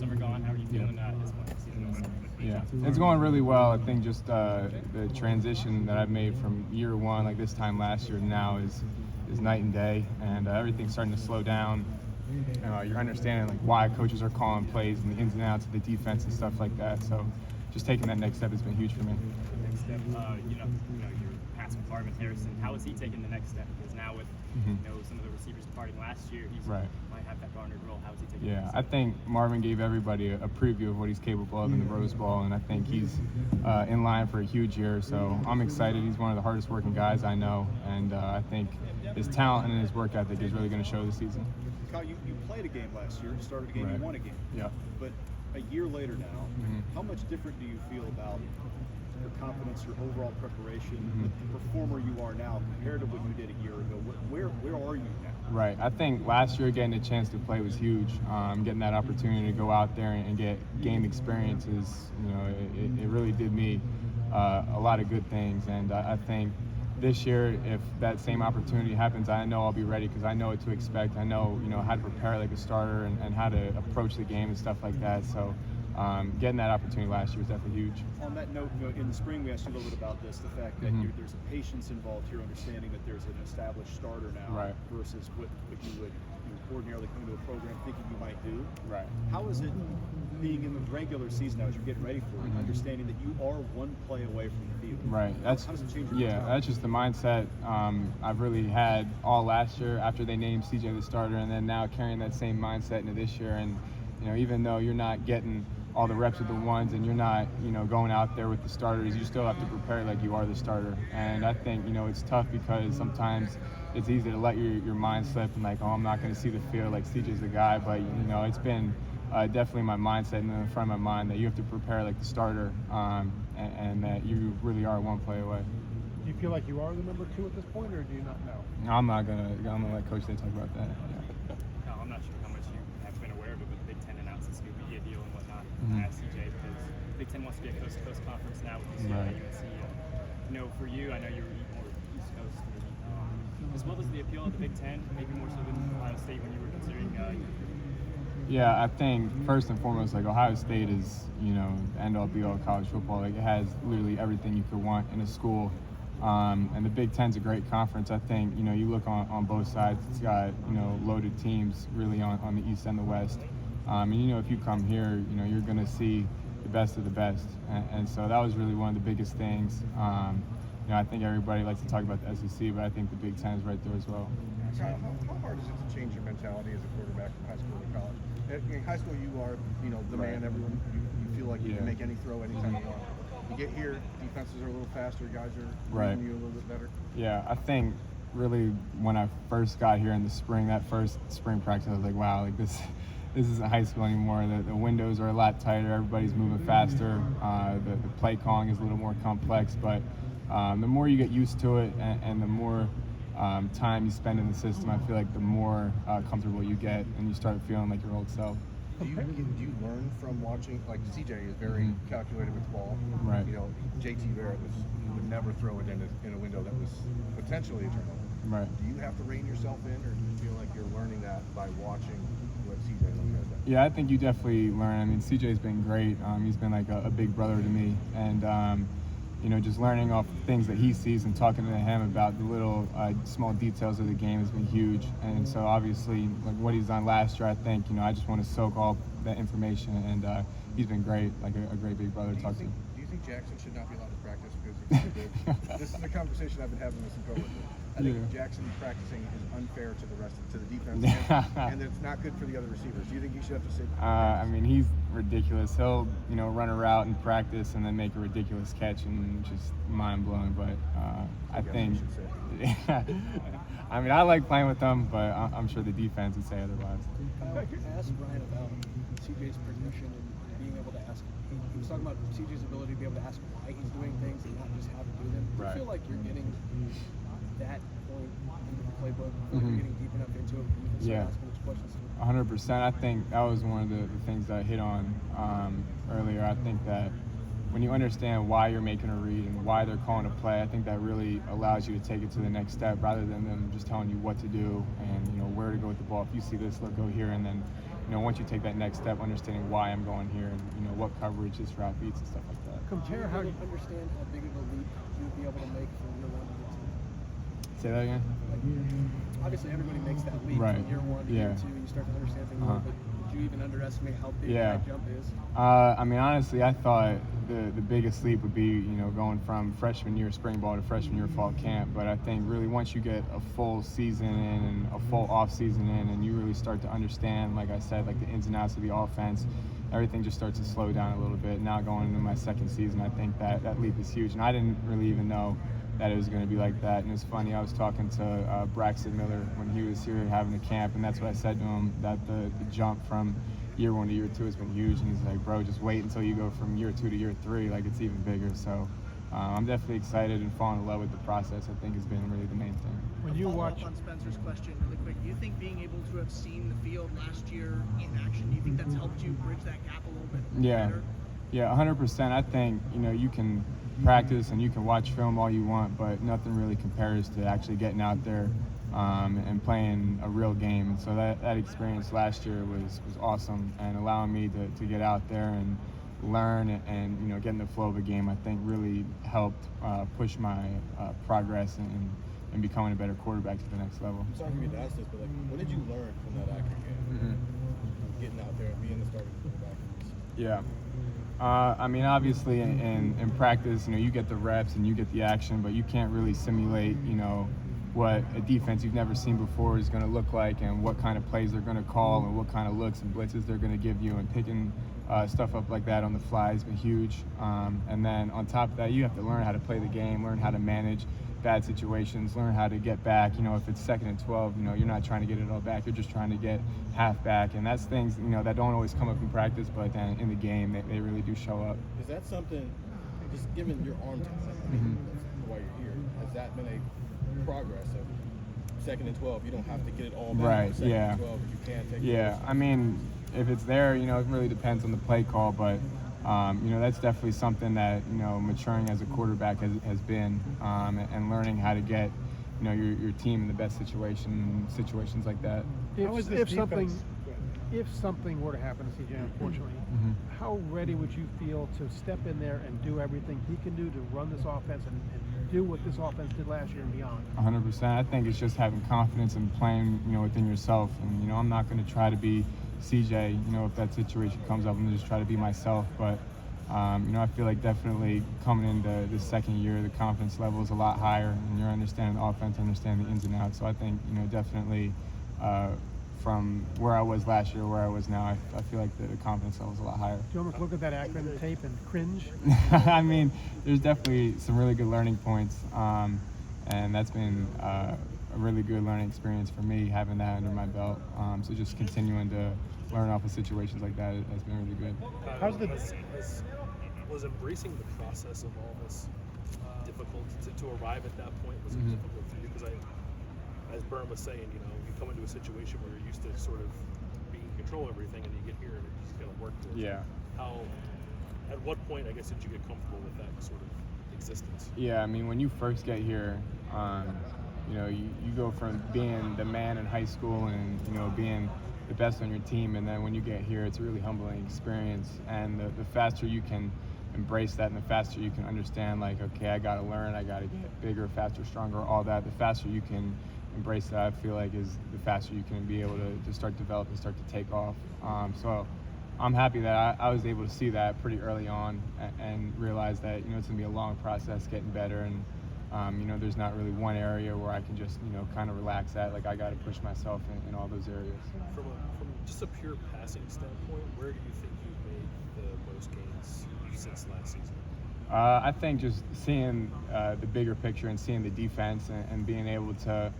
summer gone? How are you feeling at this point in the season? Yeah, it's going really well. I think just the transition that I've made from year one, like this time last year, to now is night and day, and everything's starting to slow down. You're understanding like why coaches are calling plays and the ins and outs of the defense and stuff like that. So just taking that next step has been huge for me. Next step, you're past with Marvin Harrison. How is he taking the next step? Because now with some of the receivers departing last year, he might have that garnered role. How is he taking the next step? I think Marvin gave everybody a preview of what he's capable of in the Rose Bowl, and I think he's in line for a huge year. So I'm excited. He's one of the hardest working guys I know, and I think his talent and his work ethic is really going to show this season. Kyle, you played a game last year, started a game, you won a game. Yeah. But a year later now, how much different do you feel about your confidence, your overall preparation, the performer you are now compared to what you did a year ago? Where are you now? Right. I think last year getting a chance to play was huge. Getting that opportunity to go out there and get game experiences, it really did me a lot of good things. And I think this year, if that same opportunity happens, I know I'll be ready because I know what to expect. I know, how to prepare like a starter and how to approach the game and stuff like that. So getting that opportunity last year was definitely huge. On that note, in the spring we asked you a little bit about this, the fact that there's a patience involved here, understanding that there's an established starter now versus what you would ordinarily come to a program thinking you might do. Right. How is it being in the regular season now as you're getting ready for it, understanding that you are one play away from the field? Right. How does it change your mentality? That's just the mindset I've really had all last year after they named CJ the starter, and then now carrying that same mindset into this year. And even though you're not getting all the reps with the ones and you're not going out there with the starters, you still have to prepare like you are the starter. And I think it's tough because sometimes it's easy to let your mind slip and like, oh, I'm not going to see the field, like CJ's the guy. But it's been definitely my mindset in the front of my mind that you have to prepare like the starter, and that you really are one play away. Do you feel like you are the number 2 at this point, or do you not know? I'm gonna let Coach Day talk about that. No, I'm not sure how much you have been aware of it, but the Big Ten announced this new media deal and whatnot. I asked CJ because the Big Ten wants to be a coast-to-coast conference now with UCLA, UNC. For you, I know you're more East Coast, maybe. As well as the appeal of the Big Ten, maybe more so than Ohio State when you were considering Yeah, I think first and foremost, like Ohio State is, the end all be all college football. Like it has literally everything you could want in a school. And the Big Ten's a great conference. I think, you look on both sides, it's got, loaded teams really on the East and the West. And, if you come here, you're going to see the best of the best. And so that was really one of the biggest things. I think everybody likes to talk about the SEC, but I think the Big Ten is right there as well. How hard is it to change your mentality as a quarterback from high school to college? In high school, you are, the man. Everyone, you feel like you can make any throw anytime you want. You get here, defenses are a little faster, guys are reading you a little bit better. Yeah, I think really when I first got here in the spring, that first spring practice, I was like, wow, like this isn't high school anymore. The windows are a lot tighter. Everybody's moving faster. The play calling is a little more complex, but the more you get used to it and the more time you spend in the system, I feel like the more comfortable you get and you start feeling like your old self. Do you learn from watching? Like CJ is very calculated with the ball. Right. JT Barrett would never throw it in a window that was potentially a turnover. Right. Do you have to rein yourself in, or do you feel like you're learning that by watching what CJ does? Yeah, I think you definitely learn. I mean, CJ's been great. He's been like a big brother to me, and just learning off things that he sees and talking to him about the little small details of the game has been huge. And so obviously, like what he's done last year, I think, I just want to soak all that information, and he's been great, like a great big brother to talk to. Do you think Jackson should not be allowed to practice because he's so good? This is a conversation I've been having with some coworkers. I think Jackson practicing is unfair to the defense, and it's not good for the other receivers. Do you think he should have to sit? I mean, he's ridiculous. He'll, run a route in practice and then make a ridiculous catch, and just mind blowing. But I think, I mean, I like playing with them, but I'm sure the defense would say otherwise. Ask Brian about CJ's progression and being able to ask. He was talking about CJ's ability to be able to ask why he's doing things and not just how to do them. Do you feel like you're getting that point into the playbook? You're getting deep enough into it where you can start asking those questions? 100%. I think that was one of the things that I hit on earlier. I think that when you understand why you're making a read and why they're calling a play, I think that really allows you to take it to the next step rather than them just telling you what to do and where to go with the ball. If you see this, look, go here, and then once you take that next step, understanding why I'm going here and, what coverage this route beats and stuff like that. Compare how you understand how big of a leap you'd be able to make from year 1 to year 2. Say that again? Like, obviously, everybody makes that leap Right. from year 1 to year 2. You start to understand things more, but did you even underestimate how big that jump is? I mean, honestly, I thought the biggest leap would be, going from freshman year spring ball to freshman year fall camp. But I think really once you get a full season in and a full off season in, and you really start to understand, like I said, like the ins and outs of the offense, everything just starts to slow down a little bit. Now going into my second season, I think that leap is huge, and I didn't really even know that it was going to be like that. And it's funny, I was talking to Braxton Miller when he was here having a camp, and that's what I said to him, that the jump from year 1 to year 2 has been huge. And he's like, bro, just wait until you go from year 2 to year 3, like it's even bigger. So I'm definitely excited and falling in love with the process. I think has been really the main thing. When you watch on Spencer's question really quick, do you think being able to have seen the field last year in action, do you think that's helped you bridge that gap a little bit better? Yeah, 100%. I think, you can practice and you can watch film all you want, but nothing really compares to actually getting out there and playing a real game. And so that experience last year was awesome, and allowing me to get out there and learn and get in the flow of a game, I think really helped push my progress and becoming a better quarterback to the next level. I'm sorry for me to ask this, but what did you learn from that Akron game? Getting out there and being the starting quarterback. Yeah. I mean, obviously, in practice, you get the reps and you get the action, but you can't really simulate, what a defense you've never seen before is going to look like, and what kind of plays they're going to call, and what kind of looks and blitzes they're going to give you. And picking stuff up like that on the fly has been huge. And then on top of that, you have to learn how to play the game, learn how to manage bad situations, learn how to get back. If it's 2nd and 12, you're not trying to get it all back. You're just trying to get half back. And that's things, that don't always come up in practice, but then in the game, they really do show up. Is that something, just given your arm talent, while you're here, has that been a progress of 2nd and 12? You don't have to get it all back. Right, 2nd yeah. and 12, you can take it. Yeah, I mean, if it's there, it really depends on the play call, but that's definitely something that, maturing as a quarterback has been, and learning how to get, your team in the best situations like that. If something were to happen to CJ, unfortunately, how ready would you feel to step in there and do everything he can do to run this offense and do what this offense did last year and beyond? 100%. I think it's just having confidence and playing, within yourself. And, I'm not going to try to be CJ, if that situation comes up. I'm going to just try to be myself. But, I feel like definitely coming into the second year, the confidence level is a lot higher, and you're understanding the offense, understanding the ins and outs. So I think, definitely from where I was last year, where I was now, I feel like the confidence level is a lot higher. Do you almost look at that Akron tape and cringe? I mean, there's definitely some really good learning points, and that's been a really good learning experience for me, having that under my belt. So just continuing to learn off of situations like that has been really good. How's was embracing the process of all this difficult to arrive at that point? Was it difficult for you? Because as Byrne was saying, you come into a situation where you're used to sort of being in control of everything, and you get here and it's just going to work towards it. At what point, I guess, did you get comfortable with that sort of existence? Yeah, I mean, when you first get here, you go from being the man in high school and, being the best on your team, and then when you get here, it's a really humbling experience. And the faster you can embrace that, and the faster you can understand, like, okay, I got to learn, I got to get bigger, faster, stronger, all that, the faster you can embrace that, I feel like, is the faster you can be able to start developing, start to take off. So I'm happy that I was able to see that pretty early on and realize that, it's going to be a long process getting better, and there's not really one area where I can just, kind of relax at. Like, I got to push myself in all those areas. From just a pure passing standpoint, where do you think you've made the most gains since last season? I think just seeing the bigger picture and seeing the defense and being able to,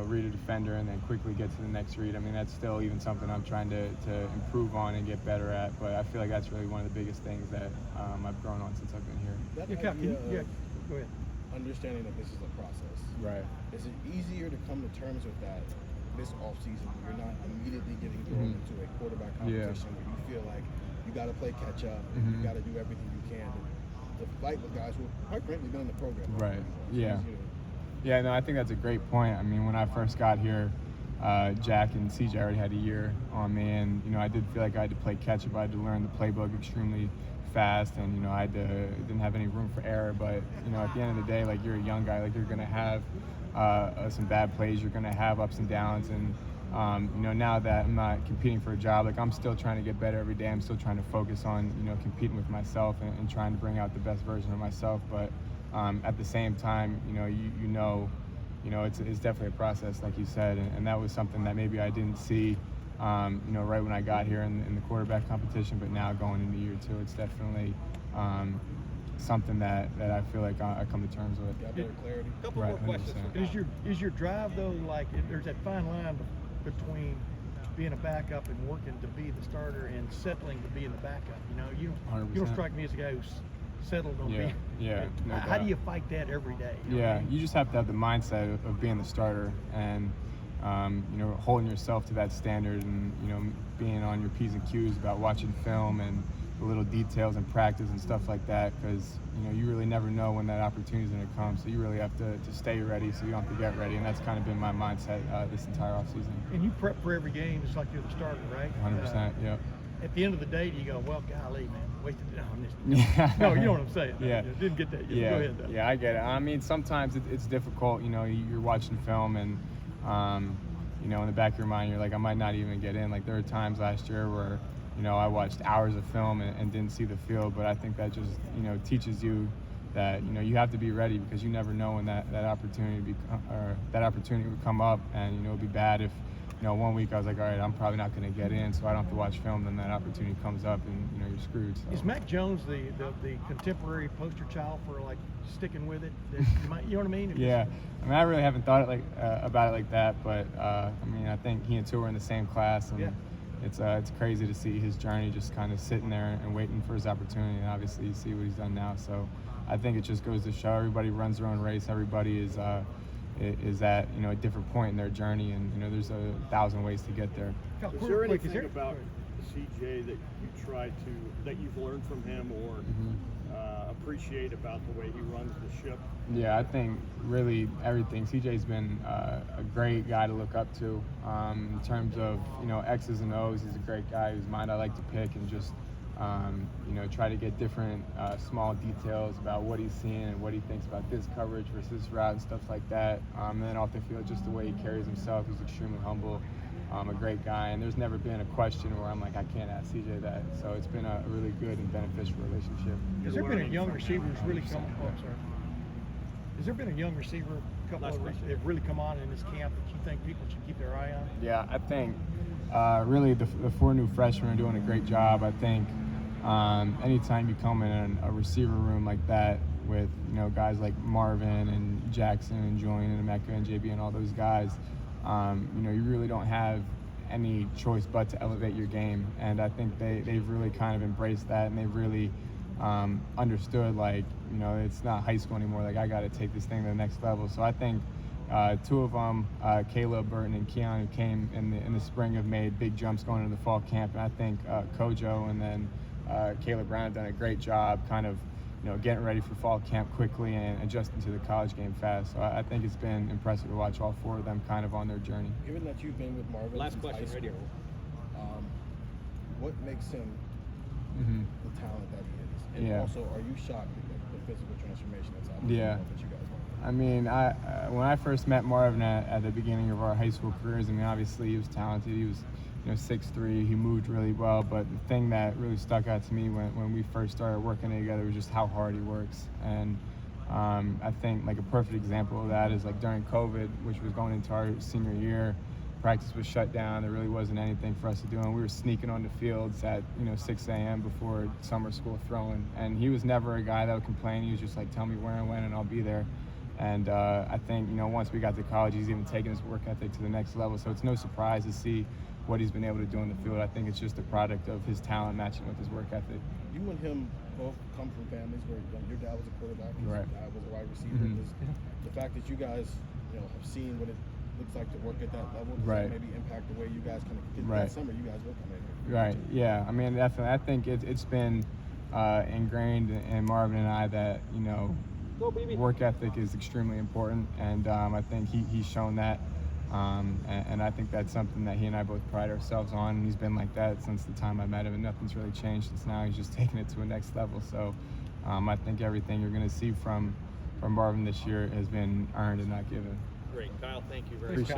read a defender and then quickly get to the next read. I mean, that's still even something I'm trying to improve on and get better at. But I feel like that's really one of the biggest things that I've grown on since I've been here. Go ahead. Understanding that this is a process. Right. Is it easier to come to terms with that this offseason when you're not immediately getting thrown into a quarterback competition where you feel like you got to play catch up, you got to do everything you can to fight with guys who have quite frankly been in the program? Right. Yeah. Yeah, no, I think that's a great point. I mean, when I first got here, Jack and CJ already had a year on me, and I did feel like I had to play catch up. I had to learn the playbook extremely fast, and didn't have any room for error. But at the end of the day, like, you're a young guy, like, you're gonna have some bad plays, you're gonna have ups and downs, and now that I'm not competing for a job, like, I'm still trying to get better every day. I'm still trying to focus on competing with myself and trying to bring out the best version of myself. But at the same time, it's definitely a process, like you said, and that was something that maybe I didn't see, right when I got here in the quarterback competition. But now going into year two, it's definitely something that I feel like I come to terms with. Got better clarity. Couple Right, more questions. 100%. Is your drive though, like, there's that fine line between being a backup and working to be the starter and settling to be in the backup? You don't 100%. strike me as a guy who's settled on Yeah, being. yeah. No How doubt. do you fight that every day? Yeah, you just have to have the mindset of being the starter, and holding yourself to that standard, and being on your P's and Q's about watching film and the little details in practice and stuff like that, because you really never know when that opportunity is going to come. So you really have to stay ready, so you don't have to get ready, and that's kind of been my mindset this entire offseason. And you prep for every game just like you're the starter, right? 100%. Yep. At the end of the day, do you go, well, golly, man, wasted it on this? Yeah. No, you know what I'm saying. Yeah. Didn't get that. Yeah, Go ahead, though. yeah, I get it. I mean, sometimes it's difficult. You're watching film, and in the back of your mind, you're like, I might not even get in. Like, there were times last year where I watched hours of film and didn't see the field. But I think that just teaches you that you have to be ready, because you never know when that opportunity would come up, and it would be bad if 1 week I was like, all right, I'm probably not going to get in, so I don't have to watch film. Then that opportunity comes up, and you're screwed. So. Is Mac Jones the contemporary poster child for, like, sticking with it? That you know what I mean? Yeah, I mean, I really haven't thought about it like that, but I mean, I think he and Tua were in the same class, and Yeah. it's crazy to see his journey just kind of sitting there and waiting for his opportunity, and obviously you see what he's done now. So I think it just goes to show everybody runs their own race. Everybody is at a different point in their journey, and there's 1,000 ways to get there. Is there anything about CJ that you've learned from him or appreciate about the way he runs the ship? Yeah, I think really everything. CJ's been a great guy to look up to in terms of X's and O's. He's a great guy whose mind I like to pick, and just try to get different small details about what he's seeing and what he thinks about this coverage versus this route and stuff like that. And then off the field, just the way he carries himself, he's extremely humble, a great guy, and there's never been a question where I'm like, I can't ask CJ that. So it's been a really good and beneficial relationship. Has there been a young receiver who's really come on? Oh, I'm sorry. Has there been a young receiver, a couple of that have really come on in this camp that you think people should keep their eye on? Yeah, I think really the 4 new freshmen are doing a great job. I think anytime you come in a receiver room like that with guys like Marvin and Jackson and Julian and Emeka and JB and all those guys, you really don't have any choice but to elevate your game. And I think they've really kind of embraced that, and they've really understood, like, it's not high school anymore. Like, I got to take this thing to the next level. So I think 2 of them, Caleb, Burton, and Keon, who came in the spring, have made big jumps going into the fall camp. And I think Kojo and then Caleb Brown have done a great job kind of getting ready for fall camp quickly and adjusting to the college game fast. So I think it's been impressive to watch all 4 of them kind of on their journey. Given that you've been with Marvin Last since question, high right here. school, what makes him the talent that he is? And Yeah. also, are you shocked at the physical transformation that's happening Yeah. that you guys want? I mean, when I first met Marvin at the beginning of our high school careers, I mean, obviously he was talented. He was 6'3", he moved really well, but the thing that really stuck out to me when we first started working together was just how hard he works. And I think like a perfect example of that is like during COVID, which was going into our senior year, practice was shut down. There really wasn't anything for us to do, and we were sneaking on the fields at 6 a.m. before summer school throwing. And he was never a guy that would complain. He was just like, tell me where and when, and I'll be there. And I think once we got to college, he's even taken his work ethic to the next level. So it's no surprise to see what he's been able to do in the field. I think it's just a product of his talent matching with his work ethic. You and him both come from families where your dad was a quarterback, your Right. dad was a wide receiver. The fact that you guys have seen what it looks like to work at that level, does Right. that maybe impact the way you guys kind of did Right. that summer? You guys will come in here. Right. Yeah. I mean, definitely. I think it's been ingrained in Marvin and I that work ethic is extremely important, and I think he's shown that And I think that's something that he and I both pride ourselves on. And he's been like that since the time I met him, and nothing's really changed since now. He's just taking it to a next level. So I think everything you're going to see from Marvin this year has been earned and not given. Great. Kyle, thank you very much.